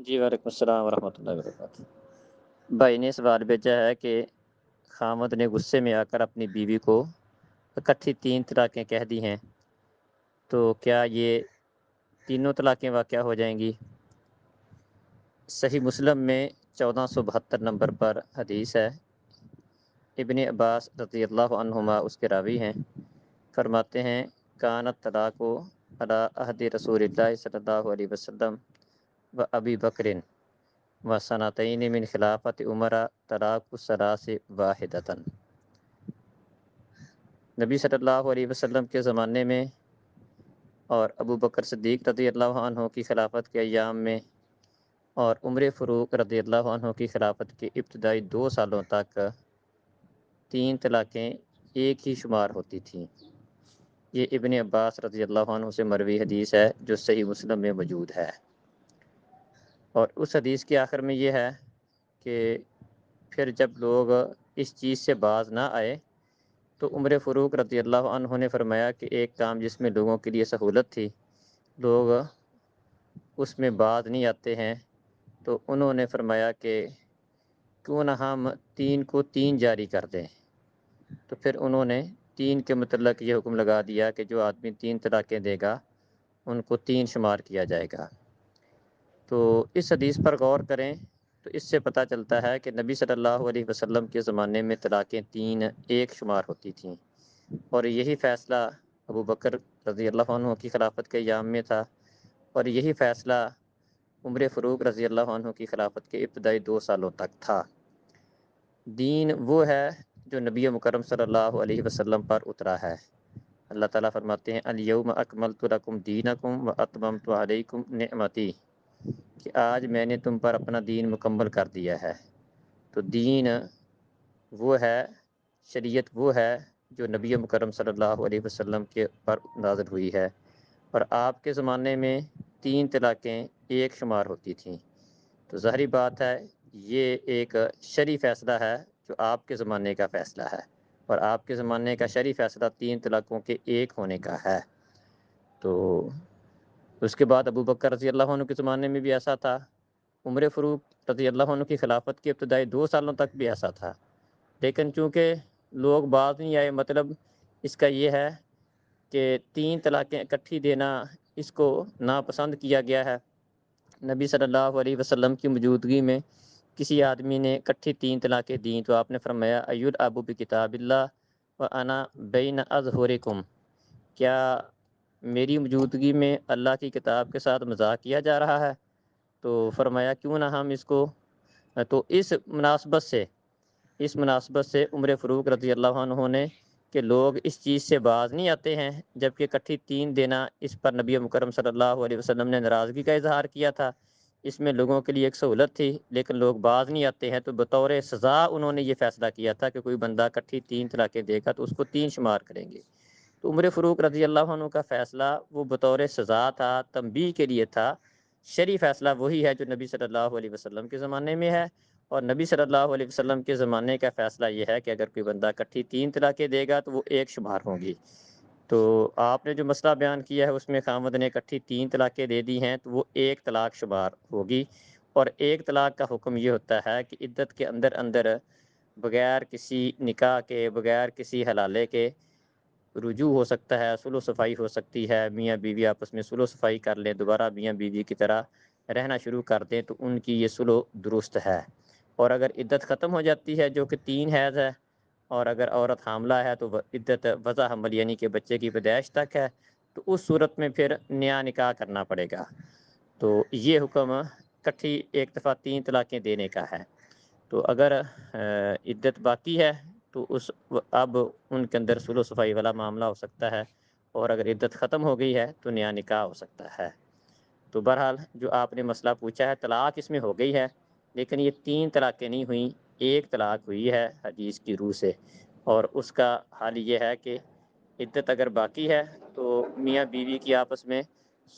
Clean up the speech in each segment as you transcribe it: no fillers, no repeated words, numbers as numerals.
جی وعلیکم السلام ورحمۃ اللہ وبرکاتہ۔ بھائی نے سوال بھیجا ہے کہ خامد نے غصے میں آ کر اپنی بیوی کو اکٹھی 3 طلاقیں کہہ دی ہیں، تو کیا یہ تینوں طلاقیں واقع ہو جائیں گی؟ صحیح مسلم میں 1472 نمبر پر حدیث ہے۔ ابن عباس رضی اللہ عنہما اس کے راوی ہیں، فرماتے ہیں کانت طلاق علی عہد رسول اللہ صلی اللہ علیہ وسلم و ابی بکرن و سنتین من خلافت عمر طلاق الثلاث واحدتاً۔ نبی صلی اللہ علیہ وسلم کے زمانے میں اور ابو بکر صدیق رضی اللہ عنہ کی خلافت کے ایام میں اور عمر فاروق رضی اللہ عنہ کی خلافت کے ابتدائی 2 سالوں تک 3 طلاقیں ایک ہی شمار ہوتی تھیں۔ یہ ابن عباس رضی اللہ عنہ سے مروی حدیث ہے جو صحیح مسلم میں موجود ہے۔ اور اس حدیث کے آخر میں یہ ہے کہ پھر جب لوگ اس چیز سے باز نہ آئے تو عمر فاروق رضی اللہ عنہ نے فرمایا کہ ایک کام جس میں لوگوں کے لیے سہولت تھی، لوگ اس میں باز نہیں آتے ہیں، تو انہوں نے فرمایا کہ کیوں نہ ہم 3 کو 3 جاری کر دیں۔ تو پھر انہوں نے 3 کے متعلق یہ حکم لگا دیا کہ جو آدمی 3 طلاقیں دے گا ان کو 3 شمار کیا جائے گا۔ تو اس حدیث پر غور کریں تو اس سے پتہ چلتا ہے کہ نبی صلی اللہ علیہ وسلم کے زمانے میں طلاقیں 3 ایک شمار ہوتی تھیں، اور یہی فیصلہ ابو بکر رضی اللہ عنہ کی خلافت کے ایام میں تھا، اور یہی فیصلہ عمر فاروق رضی اللہ عنہ کی خلافت کے ابتدائی 2 سالوں تک تھا۔ دین وہ ہے جو نبی مکرم صلی اللہ علیہ وسلم پر اترا ہے۔ اللہ تعالیٰ فرماتے ہیں الیوم اکملت لکم دینکم و اتممت علیکم نعمتی، کہ آج میں نے تم پر اپنا دین مکمل کر دیا ہے۔ تو دین وہ ہے، شریعت وہ ہے جو نبی مکرم صلی اللہ علیہ وسلم کے پر نازل ہوئی ہے، اور آپ کے زمانے میں 3 طلاقیں ایک شمار ہوتی تھیں۔ تو ظاہری بات ہے یہ ایک شرعی فیصلہ ہے جو آپ کے زمانے کا فیصلہ ہے، اور آپ کے زمانے کا شرعی فیصلہ 3 طلاقوں کے ایک ہونے کا ہے۔ تو اس کے بعد ابو بکر رضی اللہ عنہ کے زمانے میں بھی ایسا تھا، عمر فاروق رضی اللہ عنہ کی خلافت کے ابتدائی 2 سالوں تک بھی ایسا تھا، لیکن چونکہ لوگ باز نہیں آئے، مطلب اس کا یہ ہے کہ 3 طلاقیں اکٹھی دینا اس کو ناپسند کیا گیا ہے۔ نبی صلی اللہ علیہ وسلم کی موجودگی میں کسی آدمی نے اکٹھی 3 طلاقیں دیں تو آپ نے فرمایا ایل ابو بکتاب اللہ و انا بین اظہرکم، کیا میری موجودگی میں اللہ کی کتاب کے ساتھ مذاق کیا جا رہا ہے؟ تو فرمایا کیوں نہ ہم اس کو، تو اس مناسبت سے عمر فاروق رضی اللہ عنہ نے کہ لوگ اس چیز سے باز نہیں آتے ہیں، جبکہ اکٹھی 3 دینا اس پر نبی مکرم صلی اللہ علیہ وسلم نے ناراضگی کا اظہار کیا تھا، اس میں لوگوں کے لیے ایک سہولت تھی، لیکن لوگ باز نہیں آتے ہیں، تو بطور سزا انہوں نے یہ فیصلہ کیا تھا کہ کوئی بندہ اکٹھی 3 طلاقیں دے گا تو اس کو 3 شمار کریں گے۔ تو عمر فاروق رضی اللہ عنہ کا فیصلہ وہ بطور سزا تھا، تنبیہ کے لیے تھا۔ شرعی فیصلہ وہی ہے جو نبی صلی اللہ علیہ وسلم کے زمانے میں ہے، اور نبی صلی اللہ علیہ وسلم کے زمانے کا فیصلہ یہ ہے کہ اگر کوئی بندہ اکٹھی 3 طلاقیں دے گا تو وہ ایک شمار ہوں گی۔ تو آپ نے جو مسئلہ بیان کیا ہے اس میں خامد نے اکٹھی 3 طلاقیں دے دی ہیں تو وہ 1 طلاق شمار ہوگی، اور 1 طلاق کا حکم یہ ہوتا ہے کہ عدت کے اندر اندر بغیر کسی نکاح کے، بغیر کسی حلالے کے رجوع ہو سکتا ہے، صلح و صفائی ہو سکتی ہے، میاں بیوی آپس میں صلح و صفائی کر لیں، دوبارہ میاں بیوی کی طرح رہنا شروع کر دیں تو ان کی یہ صلح درست ہے۔ اور اگر عدت ختم ہو جاتی ہے جو کہ 3 حیض ہے، اور اگر عورت حاملہ ہے تو عدت وضع حمل یعنی کہ بچے کی پیدائش تک ہے، تو اس صورت میں پھر نیا نکاح کرنا پڑے گا۔ تو یہ حکم اکٹھی ایک دفعہ 3 طلاقیں دینے کا ہے۔ تو اگر عدت باقی ہے تو اب ان کے اندر صلح و صفائی والا معاملہ ہو سکتا ہے، اور اگر عدت ختم ہو گئی ہے تو نیا نکاح ہو سکتا ہے۔ تو بہرحال جو آپ نے مسئلہ پوچھا ہے، طلاق اس میں ہو گئی ہے، لیکن یہ 3 طلاقیں نہیں ہوئیں، 1 طلاق ہوئی ہے حدیث کی روح سے، اور اس کا حال یہ ہے کہ عدت اگر باقی ہے تو میاں بیوی کی آپس میں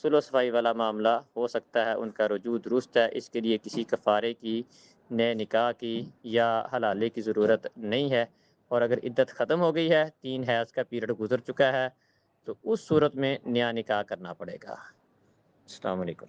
صلح و صفائی والا معاملہ ہو سکتا ہے، ان کا رجوع درست ہے، اس کے لیے کسی کفارے کی، نئے نکاح کی یا حلالے کی ضرورت نہیں ہے۔ اور اگر عدت ختم ہو گئی ہے، 3 حیض کا پیریڈ گزر چکا ہے، تو اس صورت میں نیا نکاح کرنا پڑے گا۔ السلام علیکم۔